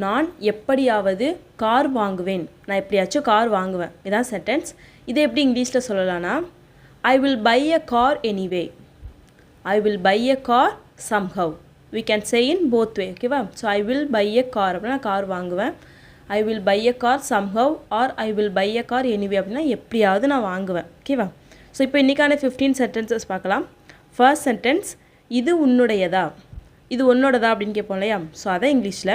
நான் எப்படியாவது கார் வாங்குவேன். நான் எப்படியாச்சும் கார் வாங்குவேன். இதான் சென்டென்ஸ். இதை எப்படி இங்கிலீஷில் சொல்லலாம்னா I will buy a car anyway. I will buy a car somehow. we can say in both way. ஓகேவா? So I will buy a car அப்படின்னா கார் வாங்குவேன். I will buy a car somehow or I will buy a car anyway அப்படின்னா எப்படியாவது நான் வாங்குவேன். ஓகேவா? So இப்போ இன்றைக்கான 15 சென்டென்சஸ் பார்க்கலாம். ஃபர்ஸ்ட் சென்டென்ஸ், இது உன்னுடையதா, இது உன்னோடதா அப்படின்னு கேட்போம் இல்லையா? ஸோ அதான் இங்கிலீஷில்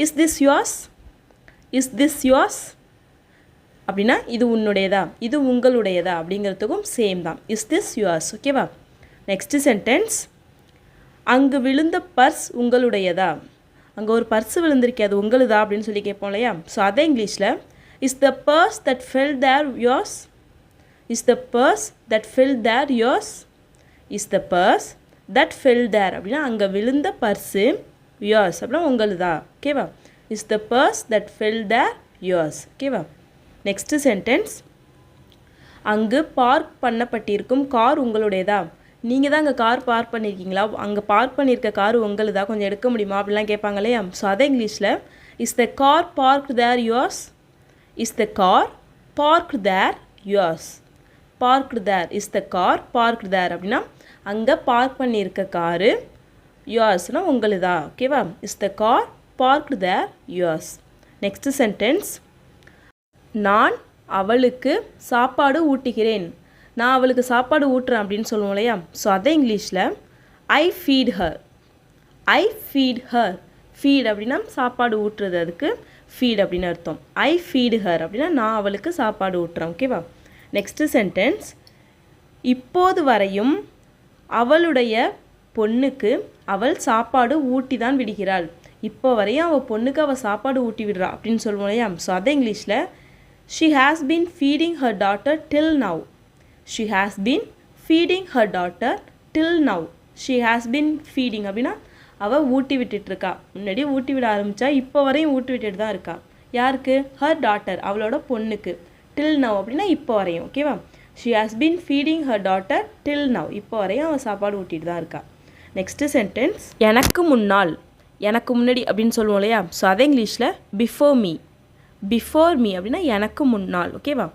is this yours, is this yours அப்படின்னா இது உன்னுடையதா, இது உங்களுடையதா அப்படிங்கிறதுக்கும் சேம் தான். Is this yours. ஓகேவா? நெக்ஸ்ட் சென்டென்ஸ், அங்கு விழுந்த பர்ஸ் உங்களுடையதா, அங்கே ஒரு பர்ஸ் விழுந்திருக்கே அது உங்களுதா அப்படின்னு சொல்லி கேட்போம் இல்லையா? ஸோ அதே இங்கிலீஷில் is the purse that fell there yours, is the purse that fell there yours, is the purse that fell there அப்படின்னா அங்கே விழுந்த பர்ஸு யோர்ஸ் அப்படின்னா உங்களுதா. ஓகேவா? Is the purse that fell there yours. ஓகேவா? நெக்ஸ்ட்டு சென்டென்ஸ், அங்கு park பண்ணப்பட்டிருக்கும் car உங்களுடையதா, நீங்கள் தான் அங்கே கார் பார்க் பண்ணியிருக்கீங்களா, அங்கே பார்க் பண்ணியிருக்க கார் உங்களுதா, கொஞ்சம் எடுக்க முடியுமா அப்படிலாம் கேட்பாங்க இல்லையா? ஸோ அதே இங்கிலீஷில் is the car park there yours, is the car park there yours, park there, is the car park there அப்படின்னா அங்கே பார்க் பண்ணியிருக்க காரு யோர்ஸ்னால் உங்களுதா. ஓகேவா? Is the car park there yours. Next sentence, நான் அவளுக்கு சாப்பாடு ஊட்டுகிறேன், நான் அவளுக்கு சாப்பாடு ஊட்டுறேன் அப்படின்னு சொல்லுவோம் இல்லையா? ஸோ அதே இங்கிலீஷில் ஐ ஃபீட் ஹர், ஐ ஃபீட் ஹர். ஃபீட் அப்படின்னா சாப்பாடு ஊட்டுறது, அதுக்கு ஃபீட் அப்படின்னு அர்த்தம். ஐ ஃபீட் ஹர் அப்படின்னா நான் அவளுக்கு சாப்பாடு ஊட்டுறேன். ஓகேவா? நெக்ஸ்ட்டு சென்டென்ஸ், இப்போது வரையும் அவளுடைய பொண்ணுக்கு அவள் சாப்பாடு ஊட்டி தான் விடுகிறாள், இப்போ வரையும் அவள் பொண்ணுக்கு அவள் சாப்பாடு ஊட்டி விடுறா அப்படின்னு சொல்லுவோம் இல்லையா? ஸோ அதே இங்கிலீஷில் she has been feeding her daughter till now, she has been feeding her daughter till now, she has been feeding அப்படின்னா அவள் ஊட்டி விட்டுட்ருக்கா, முன்னாடி ஊட்டி விட ஆரம்பித்தா இப்போ வரையும் ஊட்டி விட்டுட்டு தான் இருக்கா. யாருக்கு? her daughter, அவளோட பொண்ணுக்கு. till now அப்படின்னா இப்போ வரையும். ஓகேவா? she has been feeding her daughter till now, இப்போ வரையும் அவள் சாப்பாடு ஊட்டிட்டு தான் இருக்கா. நெக்ஸ்ட்டு சென்டென்ஸ், எனக்கு முன்னால், எனக்கு முன்னாடி அப்படின்னு சொல்லுவோம் இல்லையா? ஸோ அதே இங்கிலீஷில் பிஃபோர் மீ, பிஃபோர் மீ அப்படின்னா எனக்கு முன்னால். ஓகேவா?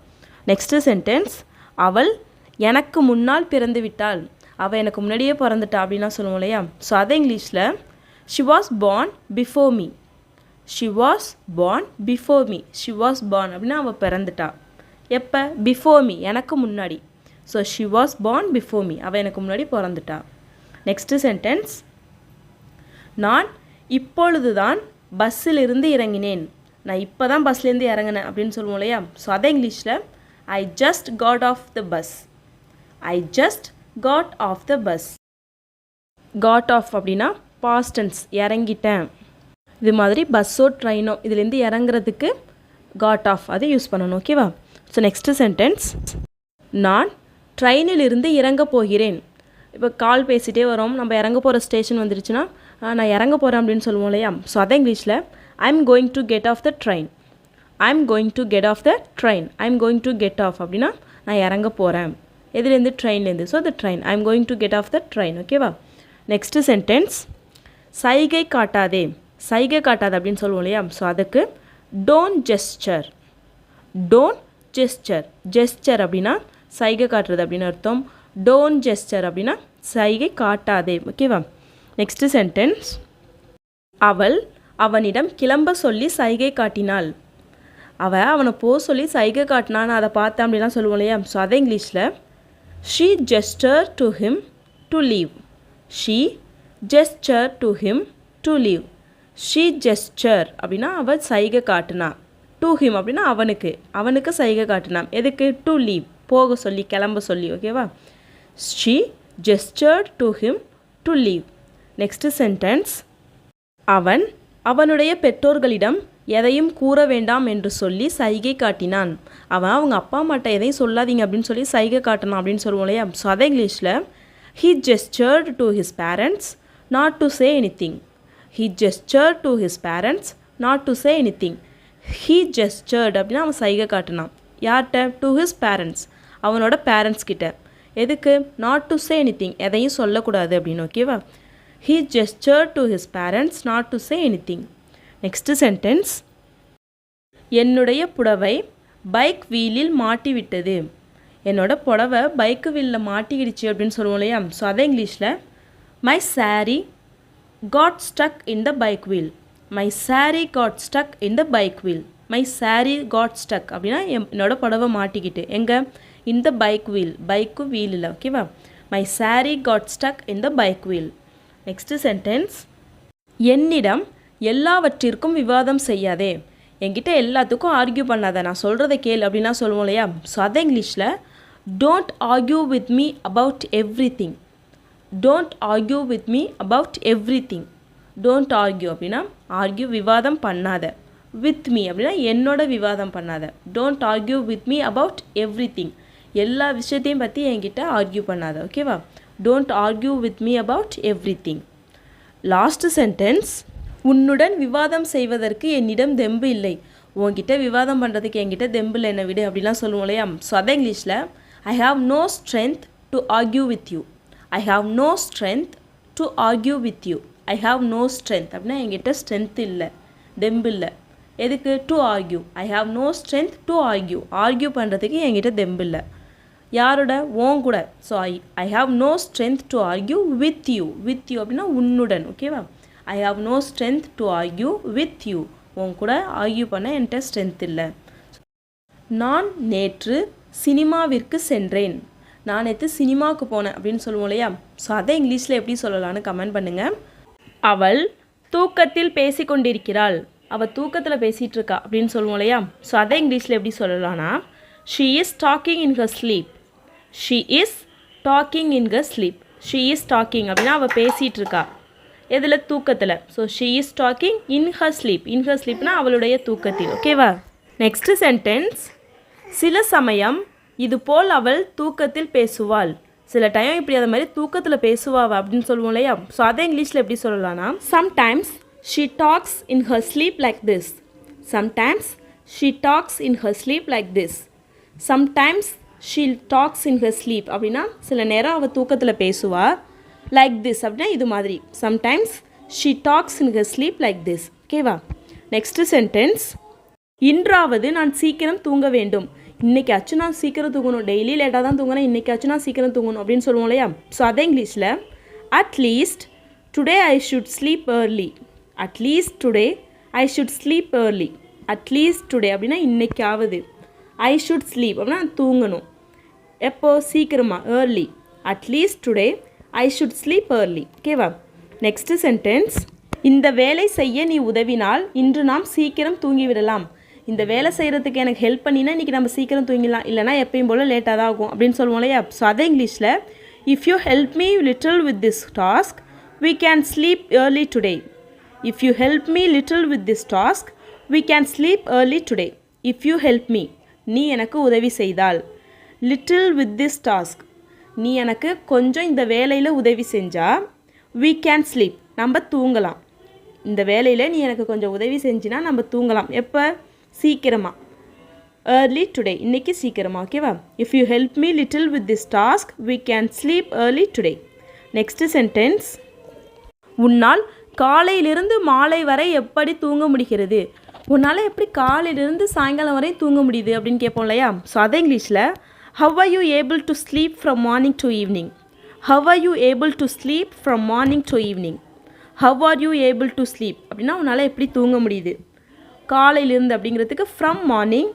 நெக்ஸ்ட்டு சென்டென்ஸ், அவள் எனக்கு முன்னால் பிறந்து விட்டாள், அவள் எனக்கு முன்னாடியே பிறந்துட்டா அப்படின்லாம் சொல்லுவோம் இல்லையா? ஸோ அதே இங்கிலீஷில் she was born before me, she was born before me, she was born அப்படின்னா அவள் பிறந்துட்டா. எப்போ? பிஃபோர் மீ, எனக்கு முன்னாடி. So she was born before me, அவள் எனக்கு முன்னாடி பிறந்துட்டா. நெக்ஸ்ட்டு சென்டென்ஸ், நான் இப்பொழுது தான் பஸ்ஸில் இருந்து இறங்கினேன், நான் இப்போ தான் பஸ்லேருந்து இறங்கினேன் அப்படின்னு சொல்லுவோம் இல்லையா? ஸோ அதே இங்கிலீஷில் I just got off the bus, I just got off the bus. Got off அப்படின்னா பாஸ்ட் டென்ஸ், இறங்கிட்டேன். இது மாதிரி பஸ்ஸோ ட்ரெயினோ இதுலேருந்து இறங்குறதுக்கு காட் ஆஃப் அதை யூஸ் பண்ணணும். ஓகேவா? ஸோ நெக்ஸ்ட்டு சென்டென்ஸ், நான் ட்ரெயினில் இருந்து இறங்க போகிறேன். இப்போ கால் பேசிகிட்டே வரோம், நம்ம இறங்க போகிற ஸ்டேஷன் வந்துருச்சுன்னா நான் இறங்க போகிறேன் அப்படின்னு சொல்லுவோம் இல்லையா? ஸோ அதே இங்கிலீஷில் I am going to get off the train, I am going to get off the train, I am going to get off அப்படின்னா நான் இறங்க போகிறேன். எதுலேருந்து? ட்ரெயின்லேருந்து. So the train, I am going to get off the train. ஓகேவா? Next sentence, சைகை காட்டாதே, சைகை காட்டாது அப்படின்னு சொல்லுவோம் இல்லையா? ஸோ அதுக்கு don't gesture, don't gesture. Gesture அப்படின்னா சைகை காட்டுறது அப்படின்னு அர்த்தம். டோன்ட் ஜெஸ்டர் அப்படின்னா சைகை காட்டாதே. ஓகேவா? நெக்ஸ்ட்டு சென்டென்ஸ், அவள் அவனிடம் கிளம்ப சொல்லி சைகை காட்டினாள், அவனை போக சொல்லி சைகை காட்டினான்னு அதை பார்த்தேன் அப்படிலாம் சொல்லுவோம் இல்லையா? ஸோ அதே இங்கிலீஷில் she gesture to him to leave, she gesture to him to leave. She gesture அப்படின்னா அவள் சைகை காட்டினா, டு ஹிம் அப்படின்னா அவனுக்கு, அவனுக்கு சைகை காட்டினா. எதுக்கு? டு லீவ், போக சொல்லி கிளம்ப சொல்லி. ஓகேவா? She gestured to him to leave. Next sentence, அவன் அவனுடைய பெற்றோர்களிடம் எதையும் கூற வேண்டாம் என்று சொல்லி சைகை காட்டினான், அவன் அவங்க அப்பா அம்மாட்ட எதையும் சொல்லாதீங்க அப்படின்னு சொல்லி சைகை காட்டினான் அப்படின்னு சொல்லுவோம் இல்லையா? ஸோ அதே இங்கிலீஷில் he gestured to his parents not to say anything, he gestured to his parents not to say anything. he gestured அப்படின்னா அவன் சைகை காட்டினான். யார்கிட்ட? to his parents, அவனோட பேரண்ட்ஸ் கிட்ட. எதுக்கு? not to say anything, எதையும் சொல்லக்கூடாது அப்படின்னு. ஓகேவா? he gestured to his parents not to say anything. Next sentence, என்னுடைய புடவை பைக் வீலில் மாட்டிவிட்டது. என்னோட புடவை பைக்கு வீலில் மாட்டிக்கிடுச்சு அப்படின்னு சொல்லுவோம் இல்லையா? ஸோ அதை இங்கிலீஷில் my saree got stuck in the bike wheel. My saree got stuck in the bike wheel. My saree got stuck அப்படின்னா என்னோட புடவை மாட்டிக்கிட்டு எங்கே? in the bike wheel, bike வீலில். ஓகேவா? My saree got stuck in the bike wheel. Next sentence, என்னிடம் எல்லாவற்றிற்கும் விவாதம் செய்யாதே. என்கிட்ட எல்லாத்துக்கும் ஆர்கியூ பண்ணாத, நான் சொல்கிறத கேள் அப்படின்லாம் சொல்லுவோம் இல்லையா? ஸோ அதை இங்கிலீஷில் don't argue with me about every thing. Don't argue with me about every thing. Don't argue அப்படின்னா ஆர்கியூ விவாதம் பண்ணாத. வித் மீ அப்படின்னா என்னோட விவாதம் பண்ணாத. Don't argue with me about every thing, எல்லா விஷயத்தையும் பற்றி என்கிட்ட ஆர்கியூ பண்ணாத. ஓகேவா? Don't argue with me about every thing. Last sentence, உன்னுடன் விவாதம் செய்வதற்கு என்னிடம் தெம்பு இல்லை. உன்கிட்ட விவாதம் பண்ணுறதுக்கு என்கிட்ட தெம்பு இல்லை, என்ன விடு அப்படிலாம் சொல்லுவோம் இல்லையா? ஸோ அதை இங்கிலீஷில் I have no strength to argue with you. I have no strength to argue with you. I have no strength அப்படின்னா என்கிட்ட ஸ்ட்ரென்த் இல்லை, தெம்பு இல்லை. எதுக்கு? To argue. I have no strength to argue. Argue பண்ணுறதுக்கு என்கிட்ட தெம்பு இல்லை. யாரோட? ஓன் கூட. So I have no strength to argue with you. With you அப்படின்னா உன்னுடன். ஓகேவா? I have no strength to argue with you. உன் கூட ஆர்கியூ பண்ண என்கிட்ட ஸ்ட்ரென்த் இல்லை. நான் நேற்று சினிமாவிற்கு சென்றேன். நான் நேற்று சினிமாவுக்கு போனேன் அப்படின்னு சொல்லுவோம் இல்லையா? ஸோ அதை இங்கிலீஷில் எப்படி சொல்லலான்னு கமெண்ட் பண்ணுங்கள். அவள் தூக்கத்தில் பேசி கொண்டிருக்கிறாள். அவள் தூக்கத்தில் பேசிகிட்டு இருக்கா அப்படின்னு சொல்லுவோம் இல்லையா? ஸோ அதை இங்கிலீஷில் எப்படி சொல்லலாம்னா she is talking in her sleep. She is talking in her sleep. She is talking அப்படின்னா அவள் பேசிகிட்டு இருக்கா. எதில்? தூக்கத்தில். So she is talking in her sleep. In her ஸ்லீப்னா அவளுடைய தூக்கத்தில். ஓகேவா? நெக்ஸ்ட் சென்டென்ஸ், சில சமயம் இது போல் அவள் தூக்கத்தில் பேசுவாள். சில டைம் இப்படி அது மாதிரி தூக்கத்தில் பேசுவாள் அப்படின்னு சொல்லுவோம் இல்லையா? ஸோ அதை இங்கிலீஷில் எப்படி சொல்லலாம்னா sometimes she tax in her sleep like this. Sometimes she tax in her sleep like this. Sometimes she tax in her sleep அப்படின்னா சில நேரம் அவள் தூக்கத்தில் பேசுவா. லைக் திஸ் அப்படின்னா இது மாதிரி. Sometimes she tax in her sleep like this. ஓகேவா? நெக்ஸ்ட் சென்டென்ஸ், இன்றாவது நான் சீக்கிரம் தூங்க வேண்டும். இன்றைக்காச்சும் நான் சீக்கிரம் தூங்கணும். டெய்லி லேட்டாக தான் தூங்குறேன், இன்றைக்காச்சும் நான் சீக்கிரம் தூங்கணும் அப்படின்னு சொல்லுவோம் இல்லையா? ஸோ அதே இங்கிலீஷில் at least today I should sleep early. At least today I should sleep early. At least today அப்படின்னா இன்றைக்காவது. ஐ ஷுட் ஸ்லீப் அப்படின்னா தூங்கணும். எப்போ? சீக்கிரமாக. Early. At least today I should sleep early. ஓகேவா? நெக்ஸ்ட் சென்டென்ஸ், இந்த வேலை செய்ய நீ உதவினால் இன்று நாம் சீக்கிரம் தூங்கிவிடலாம். இந்த வேலை செய்கிறதுக்கு எனக்கு ஹெல்ப் பண்ணினா இன்றைக்கி நம்ம சீக்கிரம் தூங்கிடலாம், இல்லைனா எப்பயும் போல் லேட்டாக தான் ஆகும் அப்படின்னு சொல்லுவோம் இல்லையா? ஸோ அதே இங்கிலீஷில் if you help me little with this task we can sleep early today. If you help me little with this task, we can sleep early today. If you help me, நீ எனக்கு உதவி செய்தால். Little with this task, நீ எனக்கு கொஞ்சம் இந்த வேலையில் உதவி செஞ்சால் we can sleep, நம்ம தூங்கலாம். இந்த வேலையில் நீ எனக்கு கொஞ்சம் உதவி செஞ்சினா நம்ம தூங்கலாம். எப்போ? சீக்கிரமாக. early today, இன்னைக்கு சீக்கிரமாக. ஓகேவா? If you help me little with this task, we can sleep early today. Next sentence, உன்னால் காலையிலிருந்து மாலை வரை எப்படி தூங்க முடிகிறது? உன்னால் எப்படி காலையிலிருந்து சாயங்காலம் வரை தூங்க முடியுது அப்படின்னு கேட்போம் இல்லையா? ஸோ அதை இங்கிலீஷில் how are you able to sleep from morning to evening? How are you able to sleep from morning to evening? How are you able to sleep அப்படின்னா உன்னால் எப்படி தூங்க முடியுது காலையிலிருந்து அப்படிங்கிறதுக்கு ஃப்ரம் மார்னிங்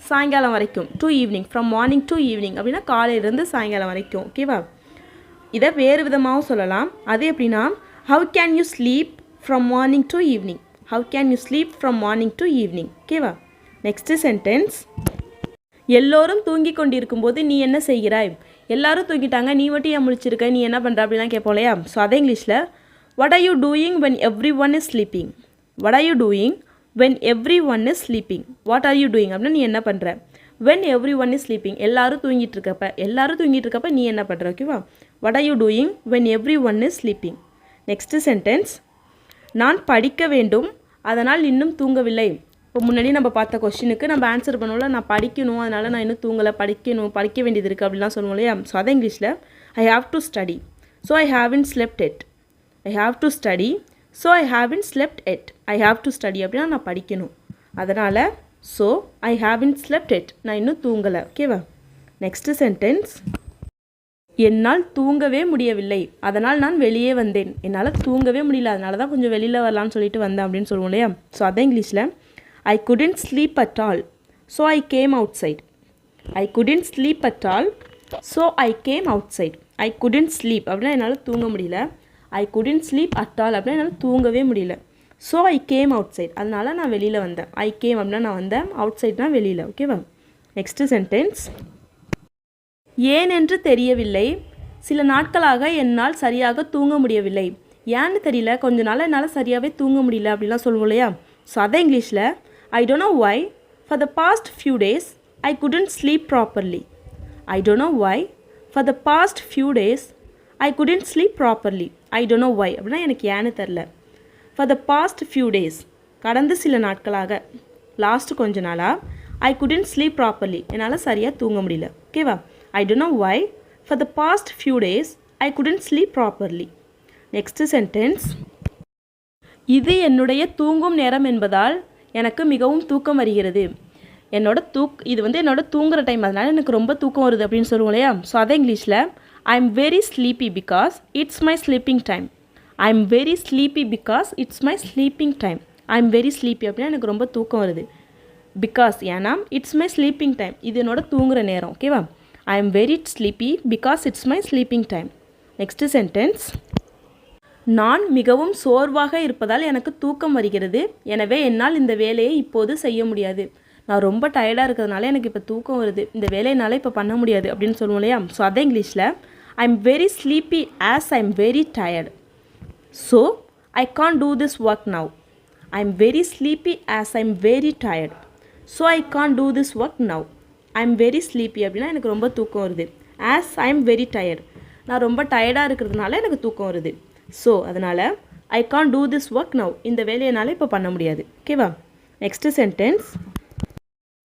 சாயங்காலம் வரைக்கும், to evening, from morning to evening அப்படின்னா காலையிலேருந்து சாயங்காலம் வரைக்கும். ஓகேவா? இதை வேறு விதமாகவும் சொல்லலாம். அது எப்படின்னா how can you sleep from morning to evening? How can you sleep from morning to evening? ஓகேவா? நெக்ஸ்ட் சென்டென்ஸ், எல்லோரும் தூங்கி கொண்டிருக்கும்போது நீ என்ன செய்கிறாய்? எல்லாரும் தூங்கிட்டாங்க, நீ மட்டும் ஏன் முழிச்சிருக்க, நீ என்ன பண்ணுற அப்படிலாம் கேட்போம் இல்லையா? ஸோ அதே இங்கிலீஷில் what are you doing when everyone is sleeping? What are you doing when everyone is sleeping? What are you doing அப்படின்னா நீ என்ன பண்ணுற? when everyone is sleeping, எல்லாரும் தூங்கிட்டு இருக்கப்ப நீ என்ன பண்ணுற? ஓகேவா? what are you doing when everyone is sleeping? Next sentence, நான் படிக்க வேண்டும் அதனால் இன்னும் தூங்கவில்லை. இப்போ முன்னாடி நம்ம பார்த்த கொஸ்டினுக்கு நம்ம ஆன்சர் பண்ணுவோம்ல, நான் படிக்கணும் அதனால் நான் இன்னும் தூங்கலை, படிக்க வேண்டியது இருக்குது அப்படிலாம் சொல்லுவோம் இல்லையா? ஸோ அதை இங்கிலீஷில் I have to study, so I haven't slept it. I have to study, so I haven't slept yet. I have to study அப்படின்னா நான் படிக்கணும். அதனால் so I haven't slept yet, நான் இன்னும் தூங்கலை. ஓகேவா? நெக்ஸ்ட்டு சென்டென்ஸ், என்னால் தூங்கவே முடியவில்லை, அதனால் நான் வெளியே வந்தேன். என்னால் தூங்கவே முடியல, அதனால தான் கொஞ்சம் வெளியில் வரலான்னு சொல்லிட்டு வந்தேன் அப்படின்னு சொல்லுவோம் இல்லையா? ஸோ அதான் இங்கிலீஷில் I couldn't sleep at all, so I came outside. I couldn't sleep at all, so I came outside. I couldn't sleep அப்படின்னா என்னால் தூங்க முடியல. I couldn't sleep at all அப்படின்னா என்னால் தூங்கவே முடியல. So I came outside, அதனால் நான் வெளியில் வந்தேன். ஐ கேம் அப்படின்னா நான் வந்தேன், அவுட் சைட்னா வெளியில். ஓகேவா? நெக்ஸ்ட்டு சென்டென்ஸ், ஏன் என்று தெரியவில்லை, சில நாட்களாக என்னால் சரியாக தூங்க முடியவில்லை. ஏன்னு தெரியல, கொஞ்ச நாள் என்னால் சரியாகவே தூங்க முடியல அப்படிலாம் சொல்லுவோம் இல்லையா? ஸோ அதான் இங்கிலீஷில் I don't know why for the past few days I couldn't sleep properly. I don't know why for the past few days I couldn't sleep properly. I don't know why அப்படின்னா எனக்கு ஏன்னு தெரில. For the past few days கடந்த சில நாட்களாக, last கொஞ்ச நாளாக, ஐ couldn't sleep properly என்னால் சரியாக தூங்க முடியல. ஓகேவா? I don't know why for the past few days I couldn't sleep properly. Next sentence, இது என்னுடைய தூங்கும் நேரம் என்பதால் எனக்கு மிகவும் தூக்கம் வருகிறது. இது வந்து என்னோட தூங்குற டைம், அதனால் எனக்கு ரொம்ப தூக்கம் வருது அப்படின்னு சொல்லுவோம் இல்லையா? ஸோ அதே இங்கிலீஷில் I am very sleepy because it's my sleeping time. I am very sleepy because it's my sleeping time. I am very sleepy அப்படின்னா எனக்கு ரொம்ப தூக்கம் வருது. பிகாஸ் ஏன்னா இட்ஸ் மை ஸ்லீப்பிங் டைம், இது என்னோட தூங்குற நேரம். ஓகேவா? I am very sleepy because it's my sleeping time. Next sentence, நான் மிகவும் சோர்வாக இருப்பதால் எனக்கு தூக்கம் வருகிறது, எனவே என்னால் இந்த வேலையை இப்போது செய்ய முடியாது. நான் ரொம்ப டயர்டாக இருக்கிறதுனால எனக்கு இப்போ தூக்கம் வருது, இந்த வேலையினால இப்போ பண்ண முடியாது அப்படின்னு சொல்லுவோம் இல்லையா? ஸோ அதே இங்கிலீஷில் I am very sleepy as I am very tired, so I can't do this work now. I am very sleepy as I am very tired, so I can't do this work now. I am very sleepy அப்படின்னா எனக்கு ரொம்ப தூக்கம் வருது. As I am very tired, நான் ரொம்ப டயர்டாக இருக்கிறதுனால எனக்கு தூக்கம் வருது. ஸோ அதனால் I can do this work now, இந்த வேலையினால இப்போ பண்ண முடியாது. ஓகேவா? நெக்ஸ்ட்டு சென்டென்ஸ்,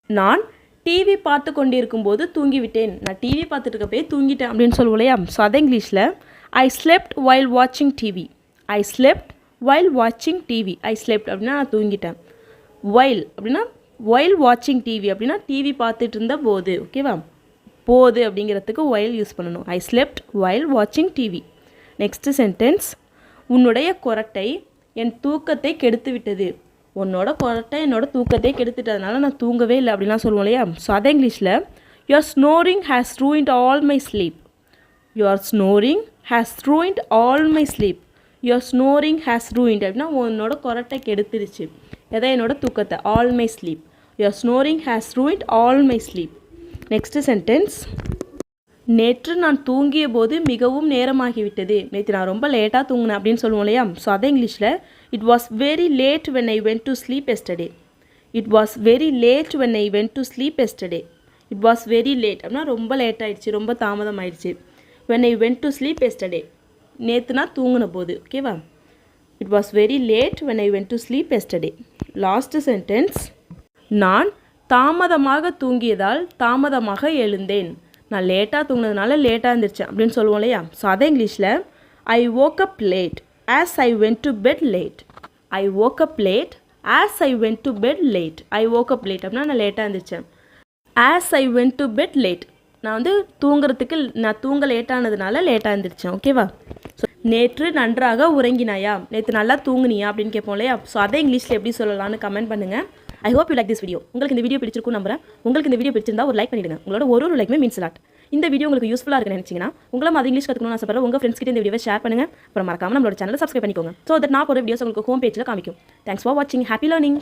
நான் டிவி பார்த்து கொண்டிருக்கும் போது தூங்கிவிட்டேன். நான் டிவி பார்த்துட்டு இருக்கப்பே தூங்கிட்டேன் அப்படின்னு சொல்லுவோம் இல்லையா? ஸோ அதே இங்கிலீஷில் ஐ ஸ்லெப்ட் வைல் வாட்சிங் டிவி. ஐ ஸ்லெப்ட் வைல் வாட்சிங் டிவி. ஐ ஸ்லெப்ட் அப்படின்னா நான் தூங்கிட்டேன். வைல் அப்படின்னா ஒயில் வாட்சிங் டிவி அப்படின்னா டிவி பார்த்துட்டு இருந்த போது. ஓகேவா? போது அப்படிங்கிறதுக்கு ஒயில் யூஸ் பண்ணணும். ஐ ஸ்லெப்ட் ஒயில் வாட்சிங் டிவி. நெக்ஸ்ட்டு சென்டென்ஸ், உன்னுடைய கொரட்டை என் தூக்கத்தை கெடுத்து விட்டது. உன்னோட கொரட்டை என்னோட தூக்கத்தை கெடுத்துட்டதுனால நான் தூங்கவே இல்லை அப்படின்லாம் சொல்லுவோம் இல்லையா? ஸோ அதே இங்கிலீஷில் your snoring has ruined all my sleep. Your snoring has ruined all my sleep. Your snoring has ruined அப்படின்னா உன்னோட கொரட்டை கெடுத்துருச்சு எதை? என்னோட தூக்கத்தை. All my sleep. Your snoring has ruined all my sleep. Next sentence, நேற்று நான் தூங்கிய போது மிகவும் நேரமாகிவிட்டது. நேற்று நான் ரொம்ப லேட்டாக தூங்கினேன் அப்படின்னு சொல்லுவோம் இல்லையா? ஸோ அதே இங்கிலீஷில் it was very late when I went to sleep yesterday. It was very late when I went to sleep yesterday. It was very late அப்படின்னா ரொம்ப லேட் ஆகிடுச்சு, ரொம்ப தாமதம் ஆயிடுச்சு. When I went to sleep yesterday, நேற்று நான் தூங்கின போது. ஓகேவா? It was very late when I went to sleep yesterday. Last sentence, நான் தாமதமாக தூங்கியதால் தாமதமாக எழுந்தேன். நான் லேட்டாக தூங்கினதுனால லேட்டாக இருந்துருச்சேன் அப்படின்னு சொல்லுவோம் இல்லையா? ஸோ அதே இங்கிலீஷில் ஐ woke up late as I went to bed late. I woke up late as I went to bed late. I woke up late அப்படின்னா நான் லேட்டாக இருந்துச்சேன். as I went to bed late, நான் வந்து நான் தூங்க லேட்டானதுனால லேட்டாக இருந்துருச்சேன். ஓகேவா? ஸோ நேற்று நன்றாக உறங்கினாயா, நேற்று நல்லா தூங்குனியா அப்படின்னு கேட்போம் இல்லையா? ஸோ அதே இங்கிலீஷில் எப்படி சொல்லலாம்னு கமெண்ட் பண்ணுங்கள். I hope you like this video. உங்களுக்கு இந்த வீடியோ பிடிச்சிருக்கும் நம்புறேன். உங்களுக்கு இந்த வீடியோ பிடிச்சிருந்தா ஒரு லைக் பண்ணிடுங்க. உங்களோட ஒரு லைக்குமே மீன்ஸ் லாட். இந்த வீடியோ உங்களுக்கு யூஸ்ஃபுல்லாக இருக்குன்னு நினச்சிங்கன்னா உங்களும் அது இங்கிலீஷ் கற்றுக்கணும்னு ஆசைப்படுற உங்கள் ஃப்ரெண்ட்ஸ் கிட்ட இந்த வீடியோவை ஷேர் பண்ணுங்கள். அப்புறம் மறக்காம நம்மளோட சேனலை சப்ஸ்கிரைப் பண்ணிக்கோங்க. ஸோ தட் நான் ஒரு வீடியோஸ் உங்களுக்கு ஹோம் பேஜில் காமிக்கும். தேங்க்ஸ் ஃபார் வாட்சிங். Happy learning.